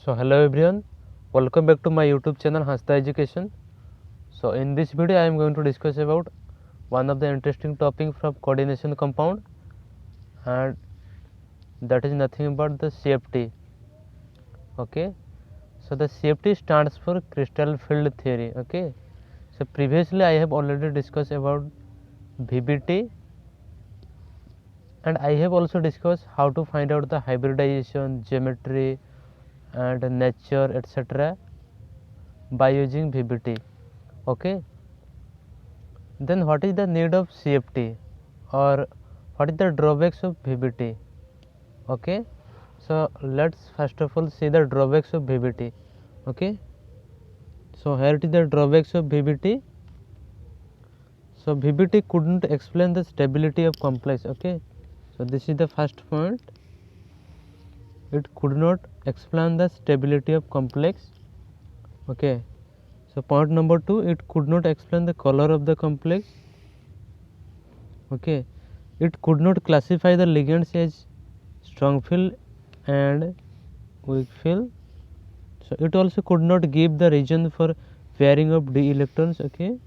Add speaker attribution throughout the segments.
Speaker 1: So hello everyone, welcome back to my YouTube channel Hasta Education. So in this video I am going to discuss about one of the interesting topic from coordination compound, and that is nothing but the CFT. Okay, so the CFT stands for crystal field theory. Okay, so previously I have already discussed about VBT, and I have also discussed how to find out the hybridization, geometry and nature etc. by using VBT. Okay, then what is the need of CFT, or what is the drawbacks of VBT? Okay, so let's first of all see the drawbacks of VBT. Okay, so here it is the drawbacks of VBT. So VBT couldn't explain the stability of complex. Okay, so this is the first point. It could not explain the stability of complex. Okay, so point number 2, it could not explain the color of the complex. Okay, it could not classify the ligands as strong field and weak field. So it also could not give the reason for pairing of d electrons. Okay,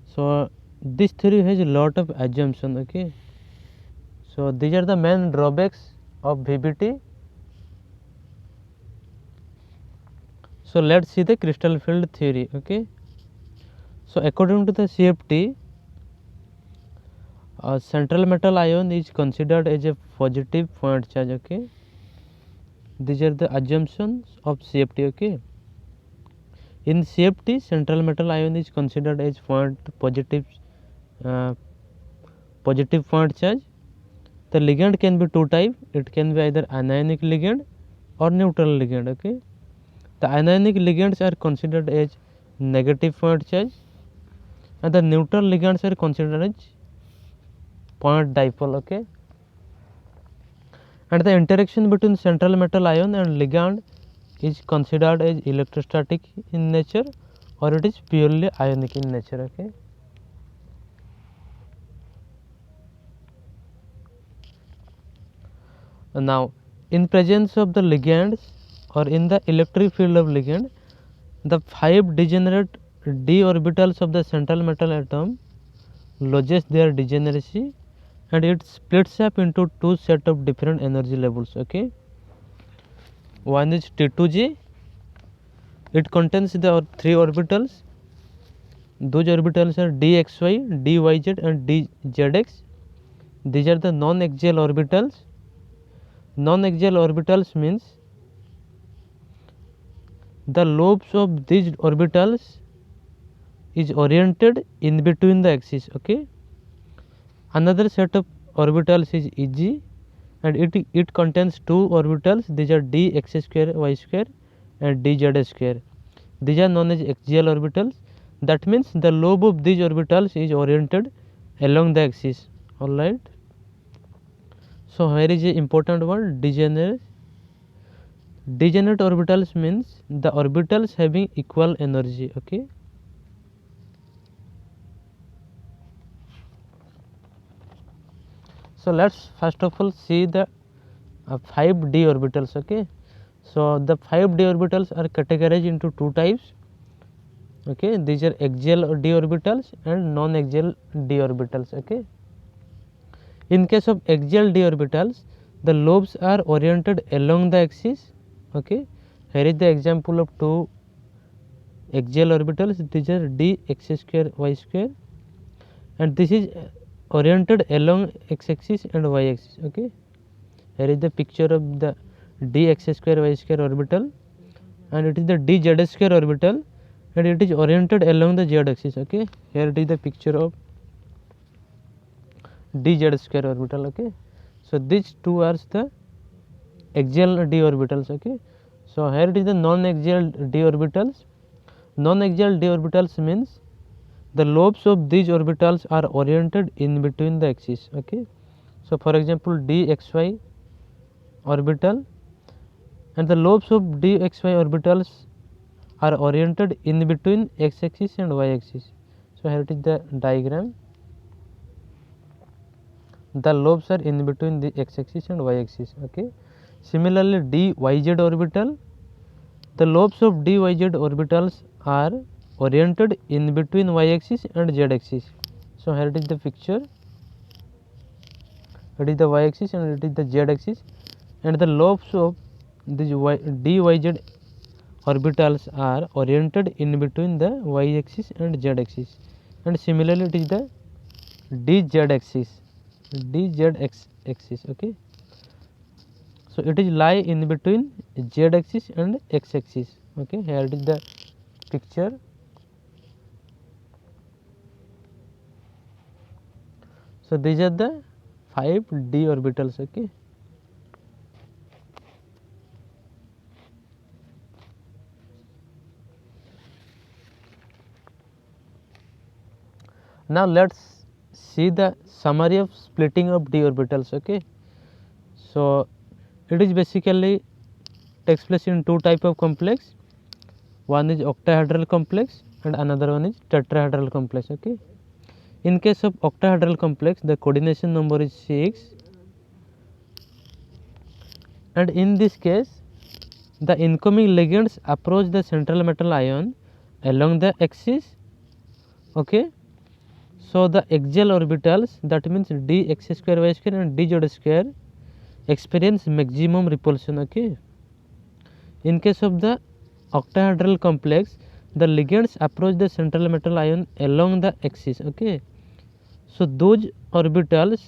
Speaker 1: so this theory has a lot of assumption. Okay, so these are the main drawbacks of VBT. So let's see the crystal field theory. Okay, so according to the CFT, a central metal ion is considered as a positive point charge. Okay, these are the assumptions of CFT. Okay, in CFT, central metal ion is considered as uh, positive point charge. The ligand can be two type. It can be either anionic ligand or neutral ligand. Okay, the anionic ligands are considered as negative point charge, and the neutral ligands are considered as point dipole. Okay, and the interaction between central metal ion and ligand is considered as electrostatic in nature, or it is purely ionic in nature. Okay, now in presence of the ligands or in the electric field of ligand, the 5 degenerate d orbitals of the central metal atom loses their degeneracy, and it splits up into two set of different energy levels. Okay, one is T2G. It contains the 3 orbitals. Those orbitals are dxy, dyz and dzx. These are the non-axial orbitals. Non-axial orbitals means the lobes of these orbitals is oriented in between the axis. Okay, another set of orbitals is Eg, and it contains 2 orbitals. These are dx square y square and dz square. These are known as axial orbitals. That means the lobe of these orbitals is oriented along the axis. All right, so here is a important word, degenerate. Degenerate orbitals means the orbitals having equal energy. Okay, so let's first of all see the 5d orbitals. Okay, so the 5d orbitals are categorized into two types. Okay, these are axial d orbitals and non-axial d orbitals. Okay, in case of axial d orbitals, the lobes are oriented along the axis. Okay, here is the example of two axial orbitals. These are dx square y square, and this is oriented along x axis and y axis. Okay, here is the picture of the dx square y square orbital, and it is the dz square orbital, and it is oriented along the z axis. Okay, here it is the picture of dz square orbital. Okay, so these two are the axial d orbitals. Okay, so here it is the non-axial d orbitals. Non-axial d orbitals means the lobes of these orbitals are oriented in between the axis. Okay, so for example dxy orbital, and the lobes of dxy orbitals are oriented in between x axis and y axis. So here it is the diagram. The lobes are in between the x axis and y axis. Okay, similarly dyz orbital, The lobes of d, y, z orbitals are oriented in between y axis and z axis. So here it is the picture, it is the y axis and it is the z axis, and the lobes of these d, y, z orbitals are oriented in between the y axis and z axis, and similarly it is the dz axis. Okay, so it is lie in between z axis and x axis. Okay, here it is the picture. So these are the 5d orbitals. Okay, now let's see the summary of splitting of d orbitals. Okay, so it is basically takes place in two type of complex. One is octahedral complex and another one is tetrahedral complex. Okay, in case of octahedral complex, the coordination number is 6, and in this case the incoming ligands approach the central metal ion along the axis. Okay, so the axial orbitals, that means d x square y square and d z square, experience maximum repulsion. Okay, in case of the octahedral complex, the ligands approach the central metal ion along the axis. Okay, so those orbitals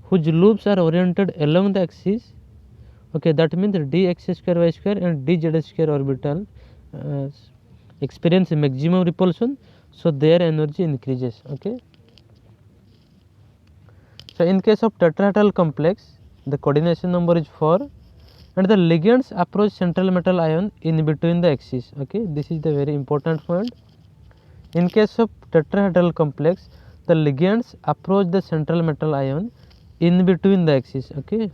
Speaker 1: whose loops are oriented along the axis, okay, that means dx square y square and dz square orbital experience maximum repulsion, so their energy increases. Okay, so in case of tetrahedral complex, the coordination number is 4 and the ligands approach central metal ion in between the axis. Okay, this is the very important point. In case of tetrahedral complex, the ligands approach the central metal ion in between the axis. Okay,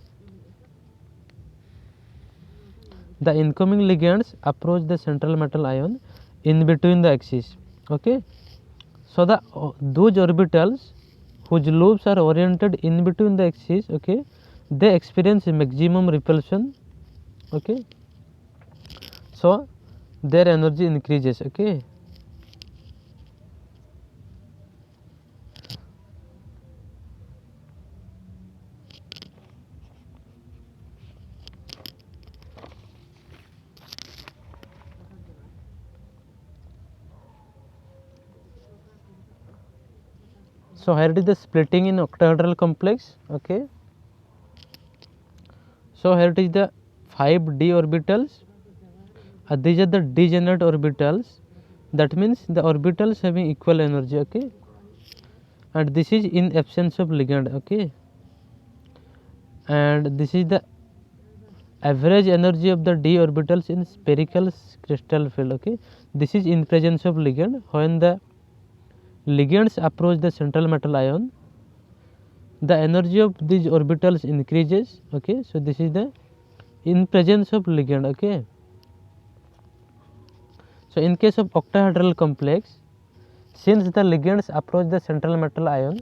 Speaker 1: the incoming ligands approach the central metal ion in between the axis. Okay, so the those orbitals whose loops are oriented in between the axis, okay, they experience maximum repulsion. Okay, so their energy increases. Okay, so here it is the splitting in octahedral complex. Okay, so here it is the 5d orbitals. These are the degenerate orbitals, that means the orbitals having equal energy. Okay, and this is in absence of ligand. Okay, and this is the average energy of the d orbitals in spherical crystal field. Okay, this is in presence of ligand. When the ligands approach the central metal ion, the energy of these orbitals increases. Okay, so this is the in presence of ligand. Okay, so in case of octahedral complex, since the ligands approach the central metal ion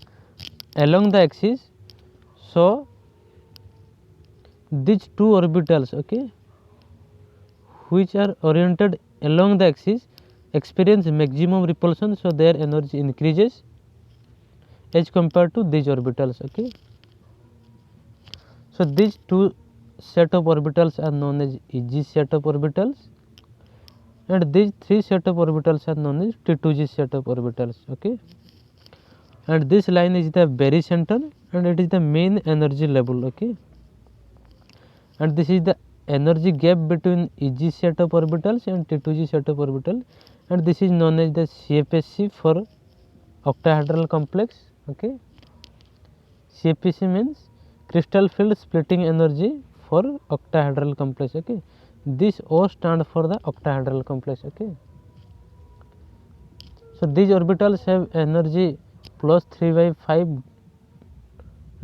Speaker 1: along the axis, so these two orbitals, okay, which are oriented along the axis, experience maximum repulsion, so their energy increases as compared to these orbitals. Okay, so these two set of orbitals are known as EG set of orbitals, and these three set of orbitals are known as T2G set of orbitals. Okay, and this line is the barycenter and it is the main energy level. Okay, and this is the energy gap between EG set of orbitals and T2G set of orbital, and this is known as the CFSC for octahedral complex. Okay, CFSC means crystal field splitting energy for octahedral complex. Okay, this O stand for the octahedral complex. Okay, so these orbitals have energy plus 3 by 5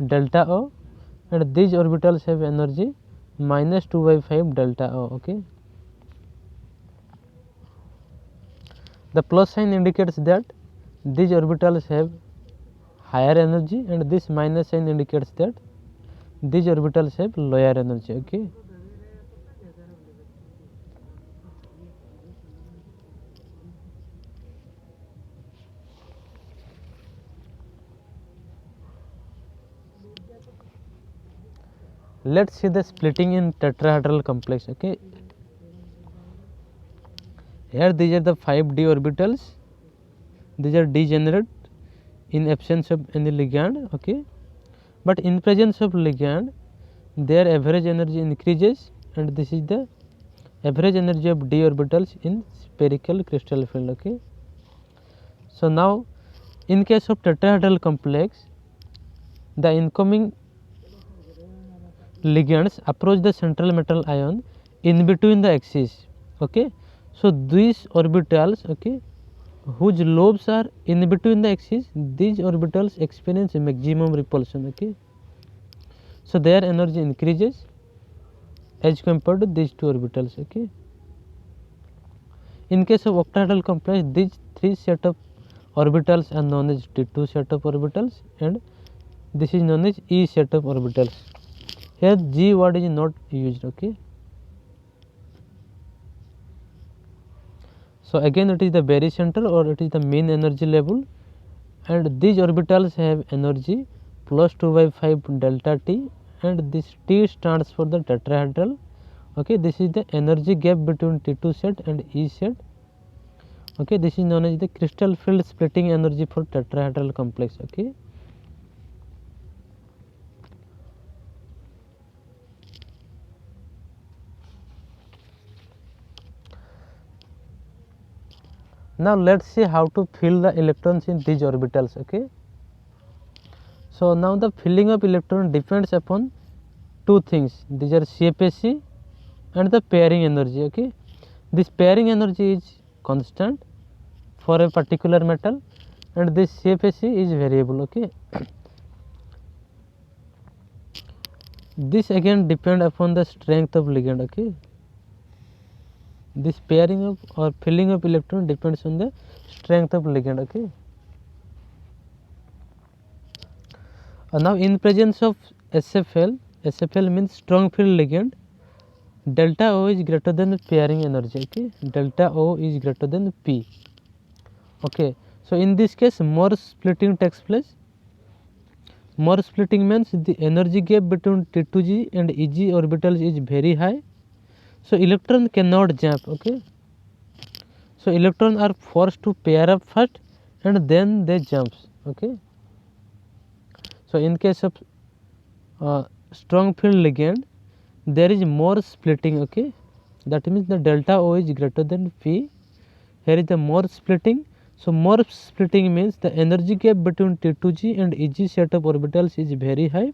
Speaker 1: delta O, and these orbitals have energy minus 2 by 5 delta O. Okay, the plus sign indicates that these orbitals have higher energy, and this minus sign indicates that these orbitals have lower energy. Okay, let's see the splitting in tetrahedral complex. Okay, here these are the 5d orbitals, these are degenerate in absence of any ligand. Okay, but in presence of ligand their average energy increases, and this is the average energy of d orbitals in spherical crystal field. Okay, so now in case of tetrahedral complex, the incoming ligands approach the central metal ion in between the axes. Okay, so these orbitals, okay, whose lobes are in between the axes, these orbitals experience maximum repulsion. Okay, so their energy increases as compared to these two orbitals. Okay, in case of octahedral complex, these three set of orbitals are known as T2 set of orbitals, and this is known as E set of orbitals. Here G word is not used. Okay, so again it is the barycenter or it is the mean energy level, and these orbitals have energy plus 2 by 5 delta T, and this T stands for the tetrahedral. Okay, this is the energy gap between T2 set and E set. Okay, this is known as the crystal field splitting energy for tetrahedral complex. Okay, now let's see how to fill the electrons in these orbitals. Okay, so now the filling of electron depends upon two things, these are CFSE and the pairing energy. Okay, this pairing energy is constant for a particular metal, and this CFSE is variable. Okay, this again depend upon the strength of ligand. Okay, this pairing of or filling of electron depends on the strength of ligand. Okay, now in presence of SFL, SFL means strong field ligand, delta O is greater than pairing energy. Okay, delta O is greater than P. Okay, so in this case more splitting takes place. More splitting means the energy gap between T2G and EG orbitals is very high, so electron cannot jump. Okay, so electrons are forced to pair up first and then they jumps. Okay, so in case of strong field ligand there is more splitting. Okay, that means the delta O is greater than P. Here is the more splitting. So more splitting means the energy gap between T2G and EG set of orbitals is very high,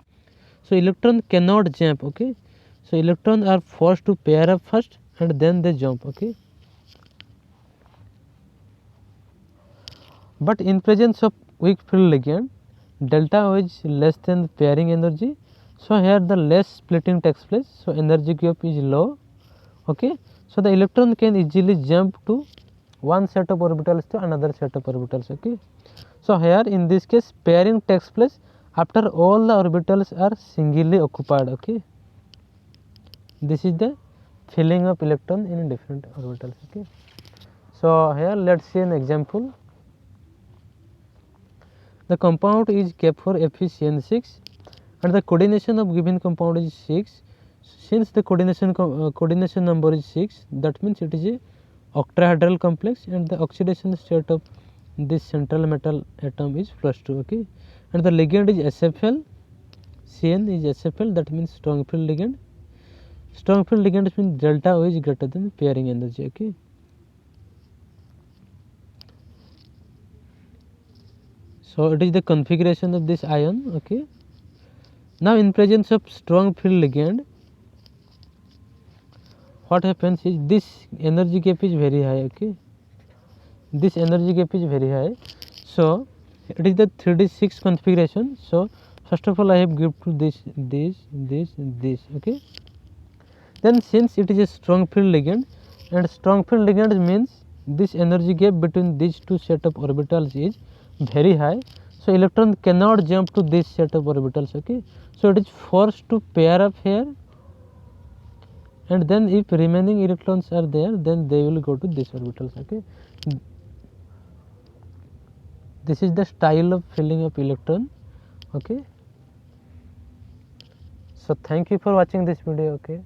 Speaker 1: so electron cannot jump. Okay, so electrons are forced to pair up first and then they jump. Okay, but in presence of weak field ligand delta O is less than pairing energy, so here the less splitting takes place, so energy gap is low. Okay, so the electron can easily jump to one set of orbitals to another set of orbitals. Okay, so here in this case pairing takes place after all the orbitals are singly occupied. Okay, this is the filling of electron in different orbitals. Okay, so here let's see an example. The compound is K4FeCN6 and the coordination of given compound is 6. Since the coordination number is 6, that means it is a octahedral complex, and the oxidation state of this central metal atom is +2. Okay, and the ligand is SFL. CN is SFL, that means strong field ligand. Strong field ligand means delta O is greater than pairing energy. Okay, so it is the configuration of this ion. Okay, now in presence of strong field ligand what happens is this energy gap is very high. Okay, this energy gap is very high, so it is the 3d6 configuration. So first of all I have given to this. Okay, then since it is a strong field ligand, and strong field ligand means this energy gap between these two set of orbitals is very high, so electron cannot jump to this set of orbitals. Okay, so it is forced to pair up here, and then if remaining electrons are there then they will go to this orbitals. Okay, this is the style of filling of electron. Okay, So thank you for watching this video. Okay.